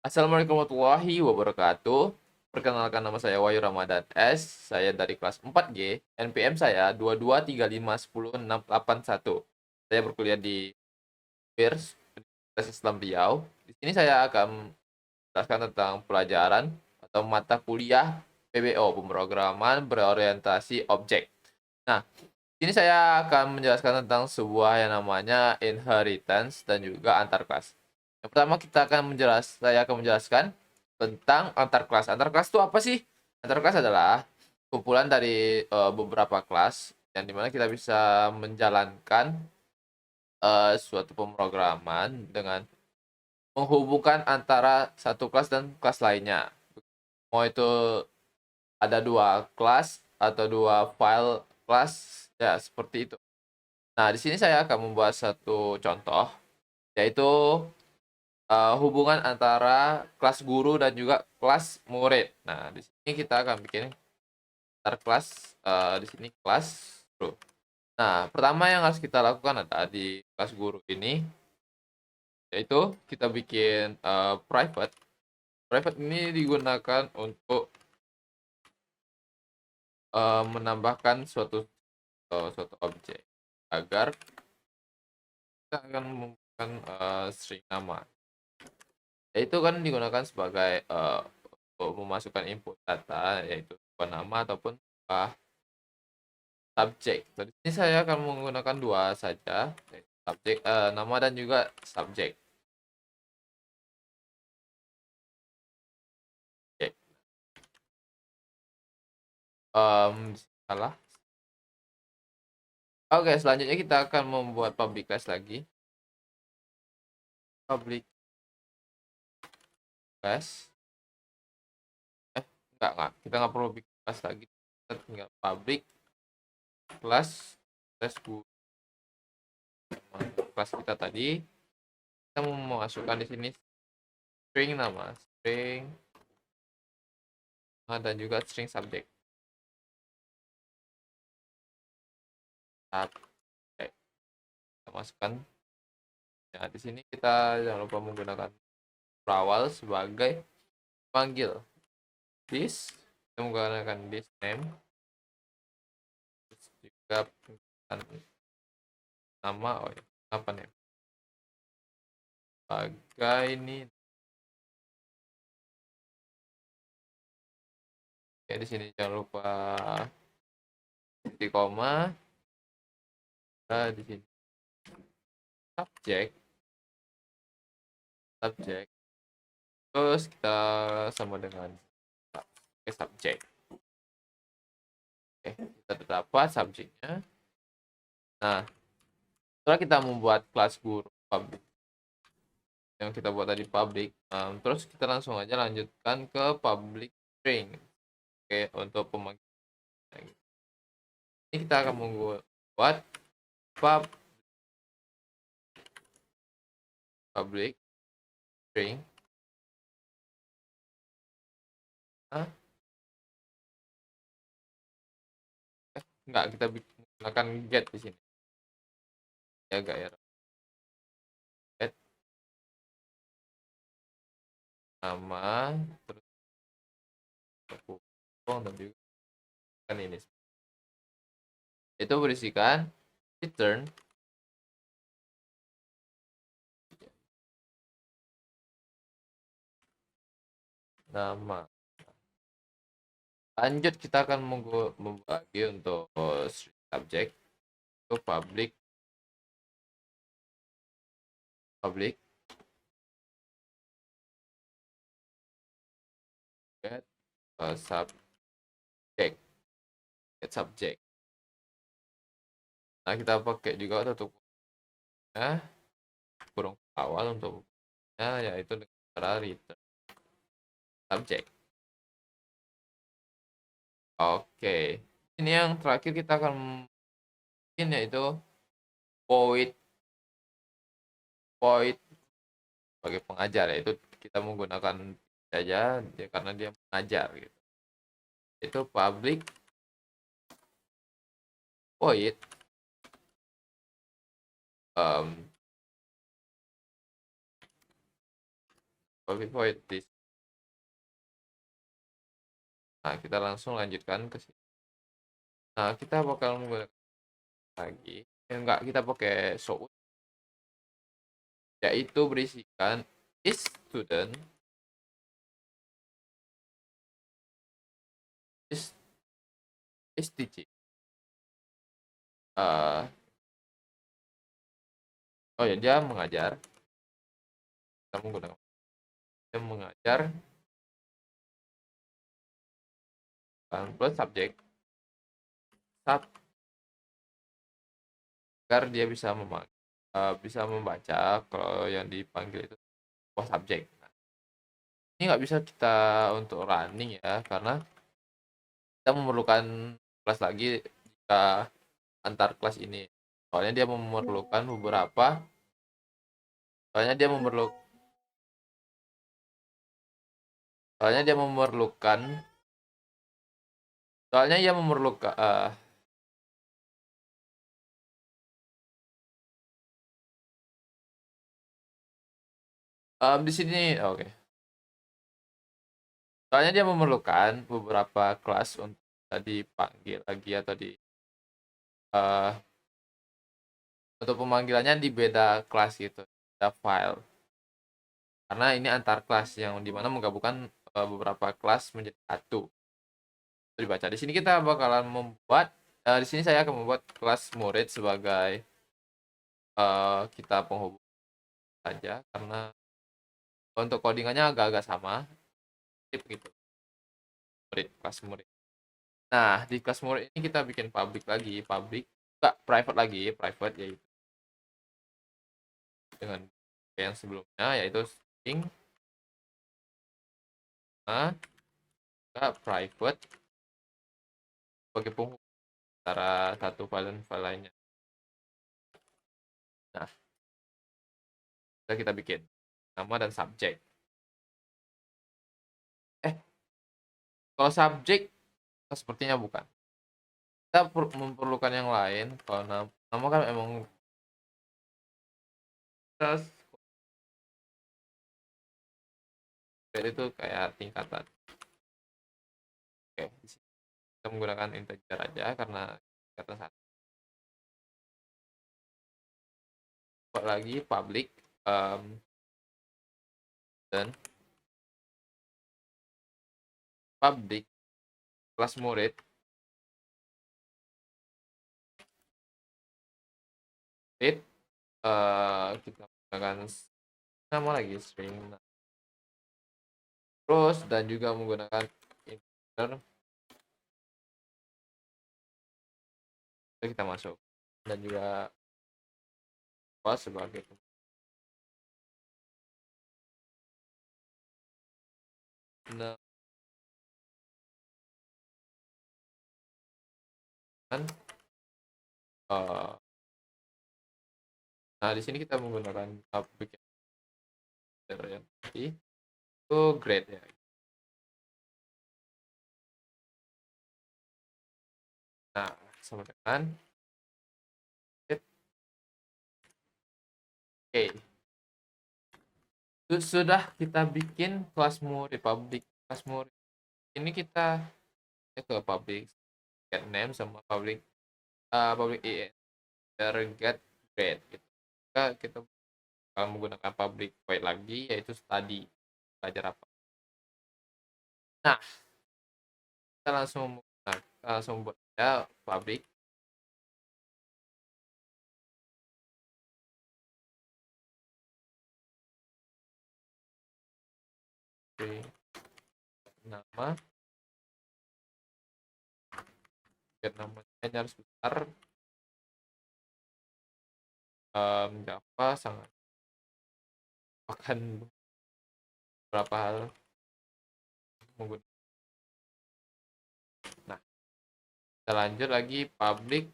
Assalamualaikum warahmatullahi wabarakatuh. Perkenalkan, nama saya Wahyu Ramadan S. Saya dari kelas 4G. NPM saya 22351061. Saya berkuliah di UIRS, Universitas Islam Riau. Di sini saya akan menjelaskan tentang pelajaran atau mata kuliah PBO, pemrograman berorientasi objek. Nah, di sini saya akan menjelaskan tentang sebuah yang namanya inheritance dan juga antar kelas. Yang pertama saya akan menjelaskan tentang antar kelas. Antar kelas itu apa sih? Antar kelas adalah kumpulan dari beberapa kelas yang dimana kita bisa menjalankan suatu pemrograman dengan menghubungkan antara satu kelas dan kelas lainnya. Mau itu ada dua kelas atau dua file kelas, ya seperti itu. Nah, di sini saya akan membuat satu contoh, yaitu hubungan antara kelas guru dan juga kelas murid. Nah, di sini kita akan bikin antar kelas, di sini kelas guru. Nah, pertama yang harus kita lakukan adalah di kelas guru ini, yaitu kita bikin private. Private ini digunakan untuk menambahkan suatu objek agar kita akan menggunakan string nama. Itu kan digunakan sebagai untuk memasukkan input data, yaitu sebuah nama ataupun sebuah subjek. Di sini saya akan menggunakan dua saja, yaitu subjek, nama dan juga subjek. Oke. Salah. Oke, selanjutnya kita akan membuat public class lagi. Public class. Enggak. Kita nggak perlu bikin class lagi. Kita tinggal public class kelas kita tadi. Kita mau memasukkan di sini string nama, string dan juga string subjek. Oke, kita masukkan. Nah, di sini kita jangan lupa menggunakan berawal sebagai panggil. This, kita menggunakan this name. Terus juga nama, apa nih? Sebagai ini. Ya, di sini jangan lupa titik koma. Nah, di sini subjek. Terus kita sama dengan subjek. Oke, kita dapat subjeknya. Nah, setelah kita membuat kelas guru public yang kita buat tadi public, terus kita langsung aja lanjutkan ke public string. Oke, untuk pemanggilan. Ini kita akan membuat public string. Enggak, kita gunakan get di sini. Ya, enggak ya. Get nama, terus dan juga kan ini. Itu berisikan return nama. Lanjut, kita akan membagi untuk subjek itu public get subject. Nah, kita pakai juga tutup kurung awal untuk yaitu dengan cara return subject. Oke, ini yang terakhir kita akan bikin, yaitu void sebagai pengajar, yaitu kita menggunakan saja karena dia mengajar gitu. Itu public void void this. Nah, kita langsung lanjutkan ke sini. Nah, kita bakal menggunakan lagi. Enggak, kita pakai show, yaitu berisikan is student is teaching. Oh ya, dia mengajar. Kita menggunakan dia mengajar plus subjek agar dia bisa membaca kalau yang dipanggil itu sebuah subjek. Nah, ini nggak bisa kita untuk running ya, karena kita memerlukan kelas lagi jika antar kelas ini. Soalnya dia memerlukan beberapa, soalnya dia memerlukan soalnya dia memerlukan soalnya ia memerlukan di sini oke. Soalnya dia memerlukan beberapa kelas untuk dipanggil lagi atau uh, untuk pemanggilannya di beda kelas gitu, beda file. Karena ini antar kelas yang dimana menggabungkan beberapa kelas menjadi satu. Itu dibaca. Di sini kita bakalan membuat di sini saya akan membuat kelas murid sebagai kita penghubung saja, karena untuk codingannya agak-agak sama. Begitu. Murid, kelas murid. Nah, di kelas murid ini kita bikin public lagi, enggak, private lagi, private yaitu dengan yang sebelumnya, yaitu string private sebagai penghubung antara satu file dan file lainnya. Nah, kita bikin nama dan subjek. Kalau subjek sepertinya bukan. Kita memerlukan yang lain. Kalau nama kan emang itu kayak tingkatan. Oke, kita menggunakan integer aja karena tingkatan satu. Buat lagi public dan public kelas murid kita menggunakan nama lagi string, terus dan juga menggunakan integer kita masuk, dan juga sebagai nah, nah di sini kita menggunakan public yang tadi itu grade ya. Nah, sama dengan oke. Sudah kita bikin kelas murid, public kelas murid. Ini kita ke public get name sama public get grade gitu. Kita menggunakan public void lagi, yaitu study, belajar apa. Nah, kita langsung buat ya public nama, get namanya harus besar. Java sangat akan beberapa hal menggunakan. Nah, kita lanjut lagi public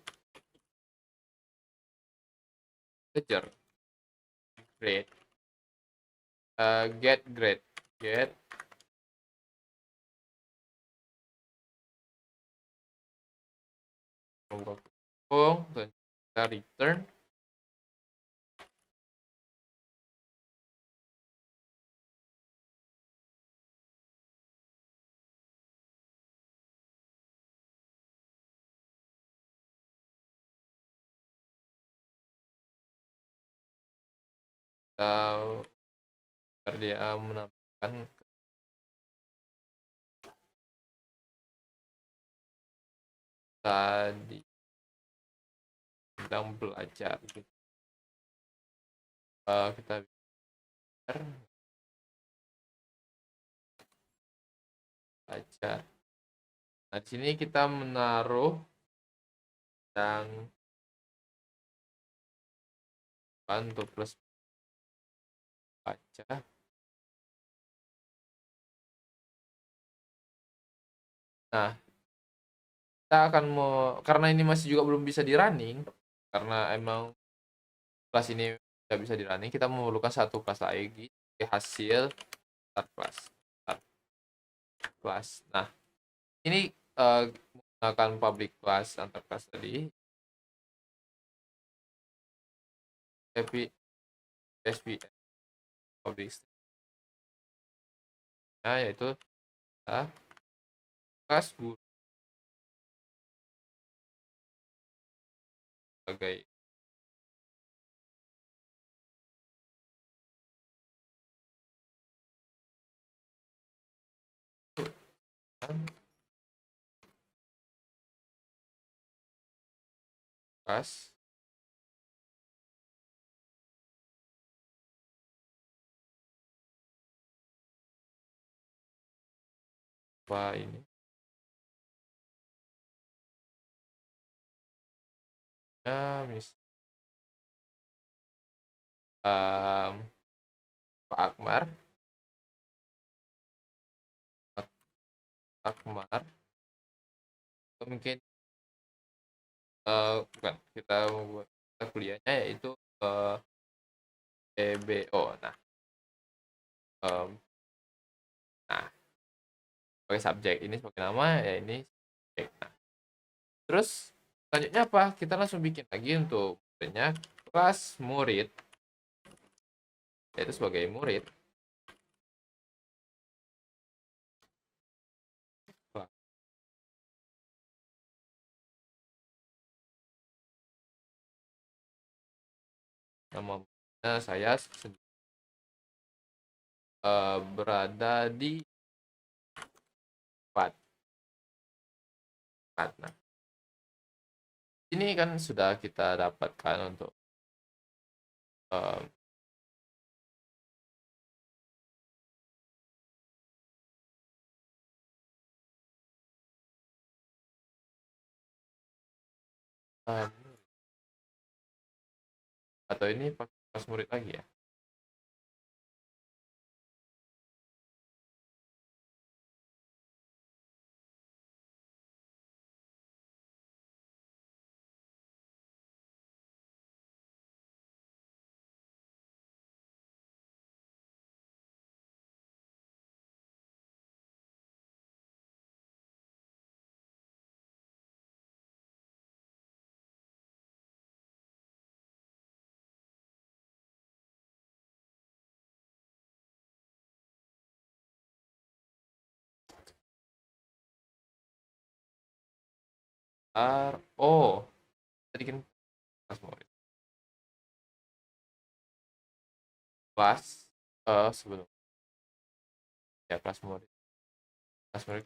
integer grade get grade get dan kita return Kita biar dia menampilkan tadi sedang belajar gitu. Kita biar belajar. Nah, di sini kita menaruh yang untuk plus baca. Nah, kita akan mau, karena ini masih juga belum bisa di running, karena emang kelas ini tidak bisa di running, kita memerlukan satu kelas lagi di hasil start class. Start class. Nah, ini menggunakan public class antar kelas tadi, tapi SPN public nah, yaitu kelas guru sebagai kelas apa ini ya, Pak Akmar Akmar mungkin bukan, kita membuat kuliahnya yaitu PBO. Nah, nah sebagai subjek, ini sebagai nama, ya ini subjek. Nah, terus selanjutnya apa, kita langsung bikin lagi untuk banyak kelas murid, yaitu sebagai murid. Nama saya berada di 4. Nah, ini kan sudah kita dapatkan untuk atau ini pas murid lagi ya. Oh, tadi kan kelas murid, kelas sebelum ya kelas murid, kelas murid.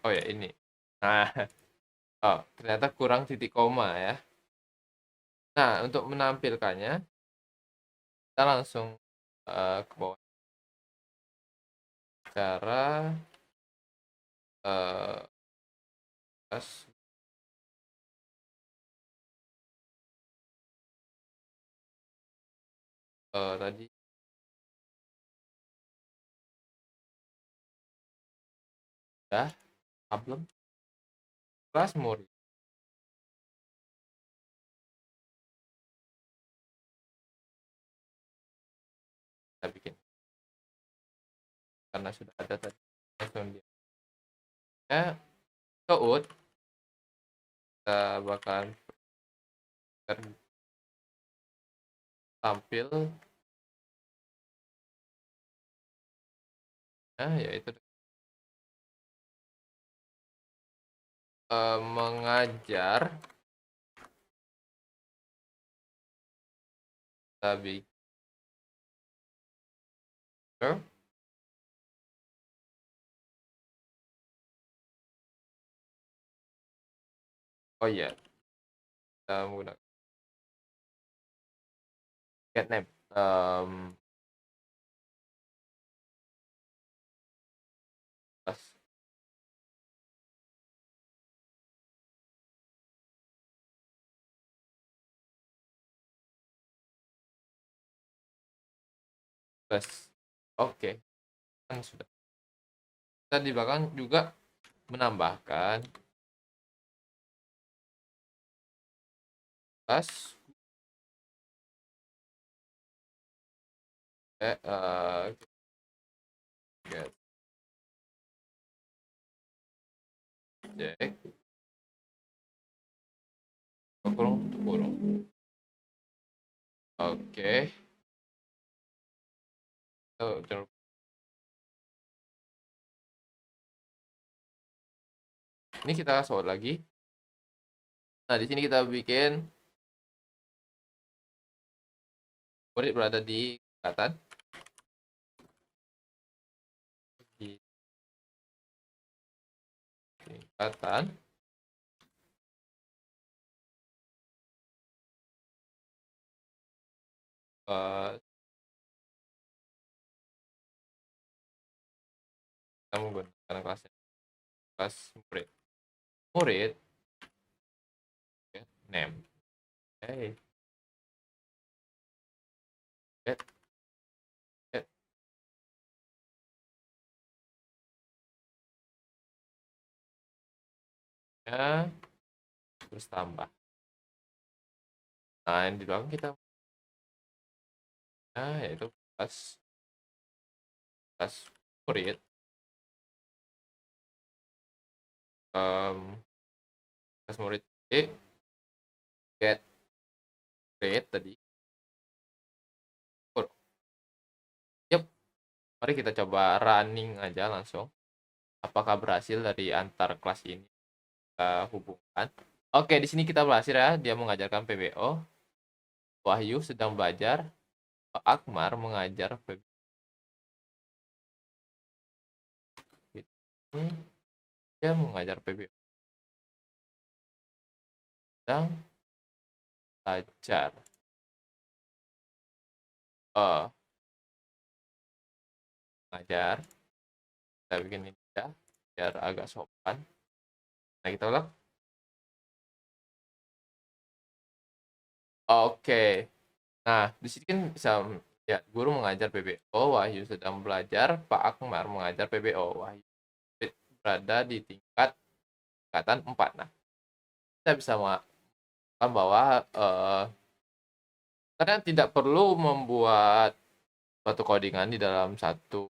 Oh ya ini. Nah, oh ternyata kurang titik koma ya. Nah, untuk menampilkannya kita langsung ke bawah. Cara pas tadi ya problem kelas murid kita bikin karena sudah ada tadi langsung dia code kita bakal tampil yaitu mengajar kita oh iya, kita menggunakan get name. Plus plus. Oke, kan sudah. Kita di belakang juga menambahkan plus get objek kurung tutup kurung. Oke. Oh, jangan lupa. Ini kita sort lagi. Nah, di sini kita bikin murid berada di tingkatan. Di tingkatan. Kita menggunakan kelasnya. Kelas murid. Murid. Name. Hey. Get. Get. Ya. Terus tambah. Nah, yang di belakang kita yaitu kelas murid. Kelas murid get grade tadi. Yep. Mari kita coba running aja langsung. Apakah berhasil dari antar kelas ini kita hubungkan? Oke, di sini kita berhasil ya. Dia mengajarkan PBO. Wahyu sedang belajar. Akmar mengajar PBO. Dia mengajar PBO. Sedang belajar. Mengajar. Kita bikin ini ya, biar agak sopan. Nah, kita ulang. Oke. Nah, di sini kan bisa ya, guru mengajar PBO, Wahyu sedang belajar, Pak Akmar mengajar PBO, Wahyu berada di tingkatan 4. Nah, kita bisa mengatakan bahwa kadang tidak perlu membuat suatu codingan di dalam satu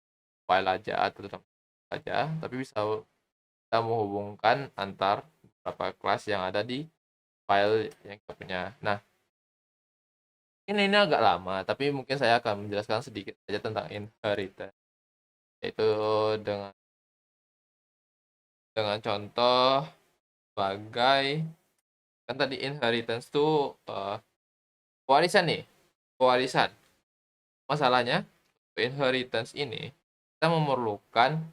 file aja atau dalam saja, tapi bisa kita menghubungkan antar beberapa kelas yang ada di file yang kita punya. Nah, ini agak lama, tapi mungkin saya akan menjelaskan sedikit saja tentang inheritance, yaitu dengan contoh sebagai kan tadi inheritance itu warisan nih, warisan. Masalahnya inheritance ini kita memerlukan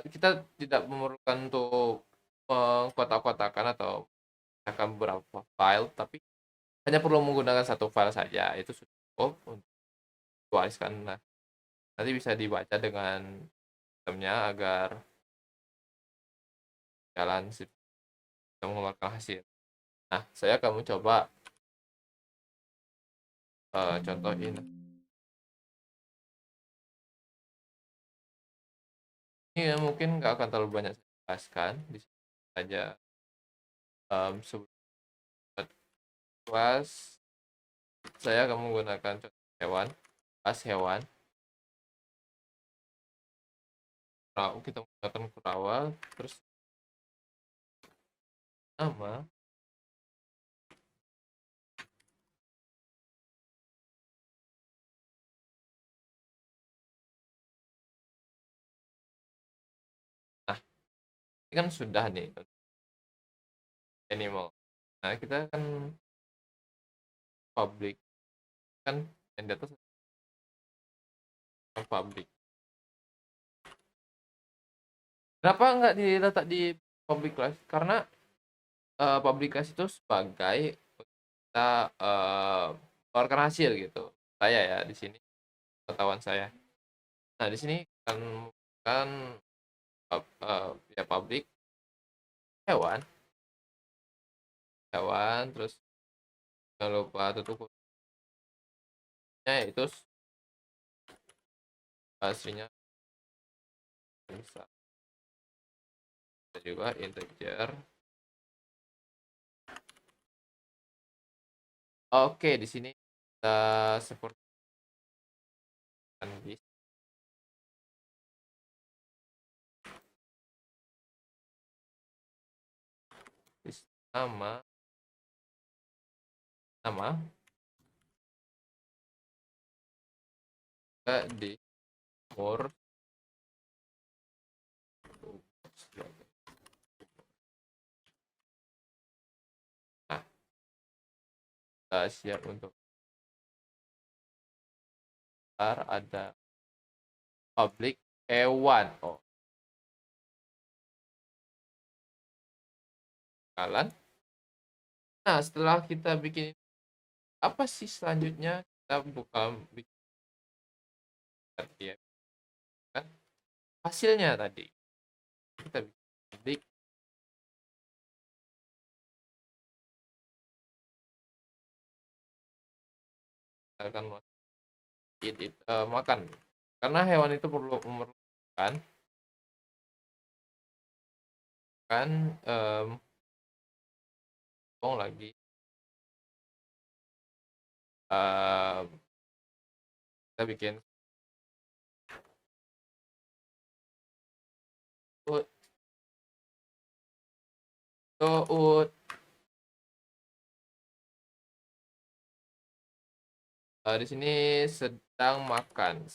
kita tidak memerlukan untuk mengkotak-kotakan atau akan beberapa file, tapi hanya perlu menggunakan satu file saja, itu sudah cukup untuk diwariskan. Nah, nanti bisa dibaca dengan sistemnya agar jalan bisa mengeluarkan hasil. Nah, saya akan mencoba contohin. Ini ya, mungkin nggak akan terlalu banyak saya jelaskan, di sini saja sebelum kelas saya akan menggunakan contoh hewan, kelas hewan. Kita menggunakan kurawa, terus nama ini kan sudah nih animal. Nah, kita kan public kan yang di atas kan public. Kenapa nggak diletak di public class? Karena public class itu sebagai kita keluarkan hasil gitu. Saya ya di sini pengetahuan saya. Nah, di sini kan ya publik hewan, terus jangan lupa tutup itu aslinya bisa juga integer. Oke, di sini kita seperti nama nama di more. Nah, kita siap untuk ada public hewan. Oh, kalian. Nah, setelah kita bikin apa sih selanjutnya, kita buka bikin ya, kan hasilnya tadi kita bikin akan makan, karena hewan itu perlu memerlukan kan lagi kita bikin ut di sini sedang makan.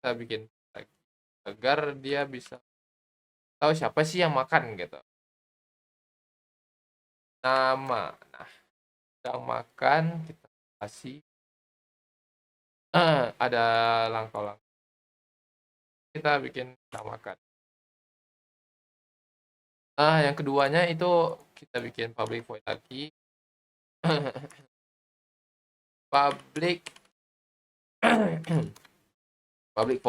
Kita bikin lagi agar dia bisa tahu siapa sih yang makan gitu. Nama, nah sedang makan kita kasih ada langkah-langkah kita bikin sedang makan. Nah, yang keduanya itu kita bikin public void lagi. public public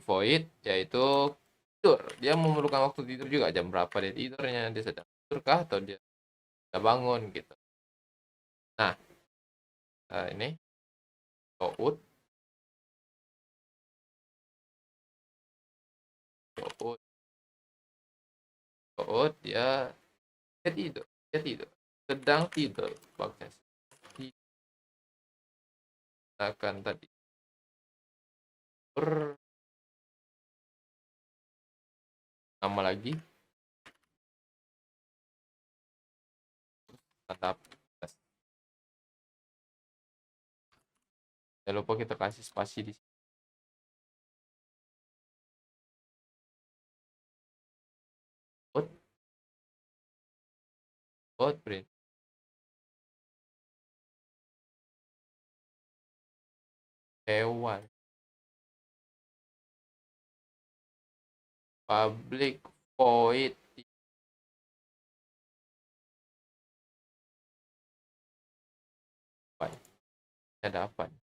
void yaitu tidur. Dia memerlukan waktu tidur juga, jam berapa dia tidurnya, dia sedang tidur kah atau dia sudah bangun gitu. Nah, ini out dia tidur sedang tidur bagusnya akan tadi nama lagi mantap. Jangan lupa kita kasih spasi di sini. Print hewan public void ada apa nih?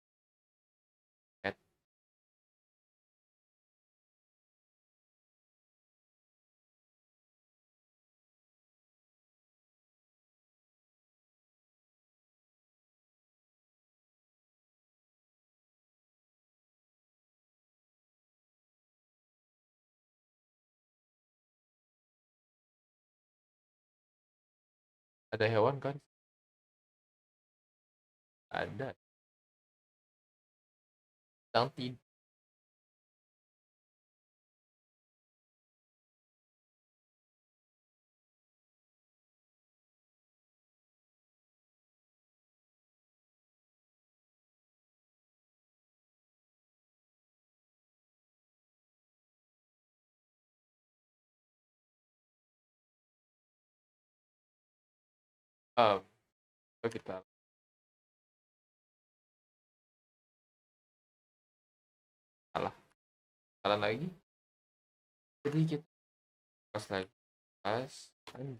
Ada hewan kan? Ada. Sedang tidur. Eee, coba kita salah salah lagi. Jadi kita pas lagi pas anjing,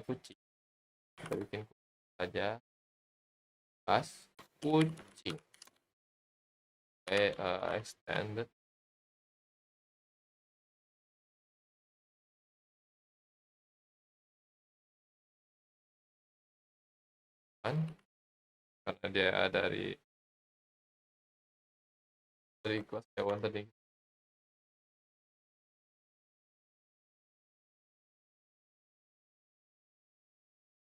kucing. Kita bikin kucing saja, pas kucing. Extended kan, karena dia dari kelas hewan tadi.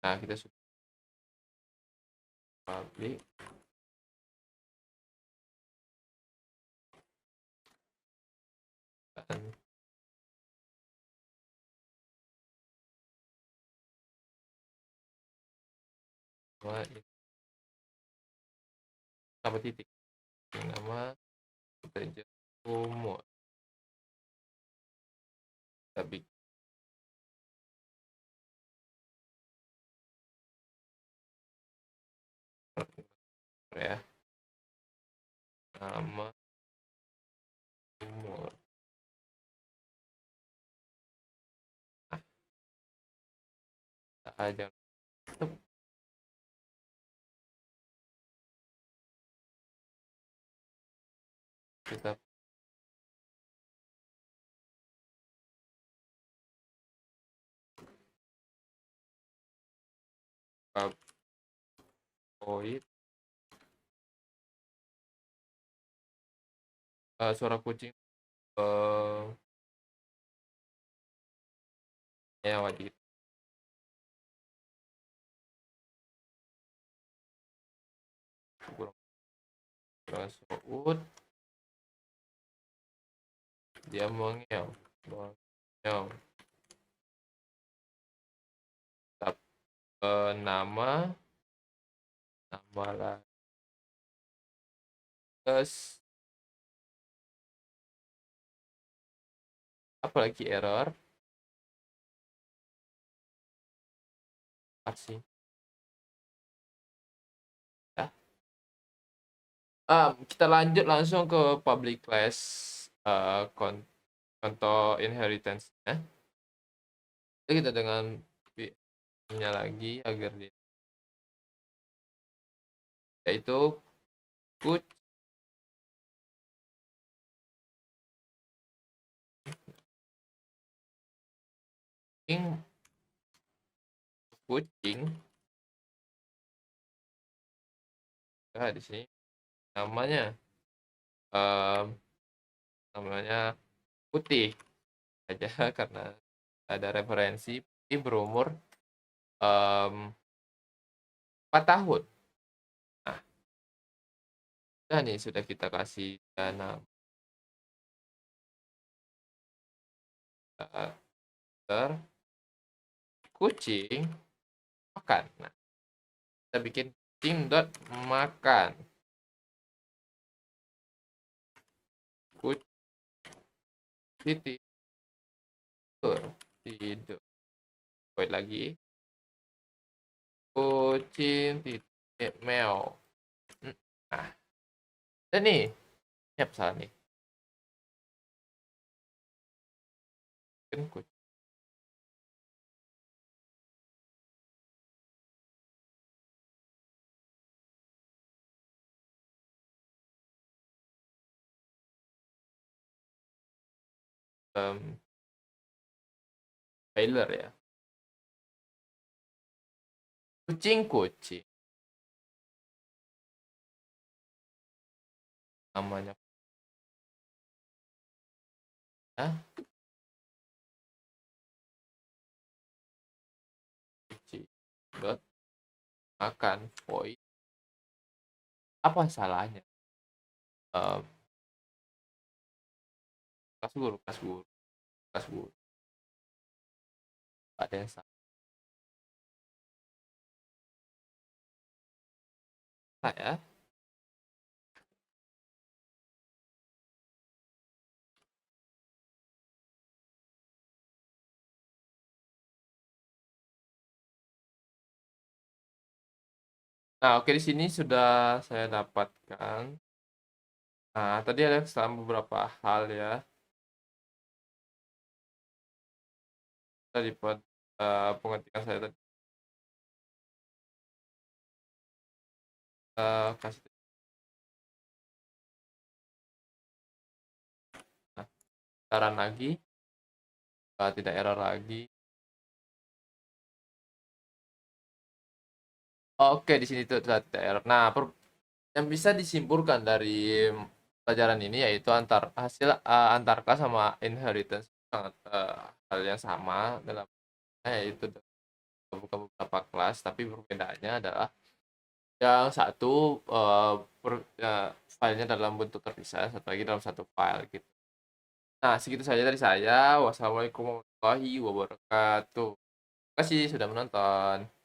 Nah, kita sudah public dan nama ini sama titik. Nama integer umur. Kita bikin ya, nama umur. Nah, kita aja kita void suara kucing ya wajib kurang kurang Suud dia mengeong mengeong. Tapi nama lah terus apalagi error asing ya. Kita lanjut langsung ke public class contoh inheritance ya. Jadi kita dengan nya lagi agar dia yaitu kucing kucing nah, di sini namanya em, namanya putih aja karena ada referensi putih berumur 4 tahun. Nah, udah nih sudah kita kasih nama ter kucing makan. Nah, kita bikin kucing dot makan. Kucing tidur tidur. Buat lagi kucing titik meo. Nah, dan nih, siap salah nih. Kan kucing trailer ya. Kucing namanya ya, kucing dot makan void. Apa salahnya? Em, kas guru. Ada yang salah ya. Nah, oke di sini sudah saya dapatkan. Nah, tadi ada kesalahan beberapa hal ya. Tadi pengetikan saya tadi kasih nah, saran lagi, tidak error lagi. Oke, di sini tuh tidak error. Nah, yang bisa disimpulkan dari pelajaran ini yaitu hasil antar kelas sama inheritance sangat hal yang sama dalam yaitu buka beberapa kelas, tapi perbedaannya adalah yang satu filenya dalam bentuk terpisah, satu lagi dalam satu file gitu. Nah, segitu saja dari saya. Wassalamualaikum warahmatullahi wabarakatuh. Terima kasih sudah menonton.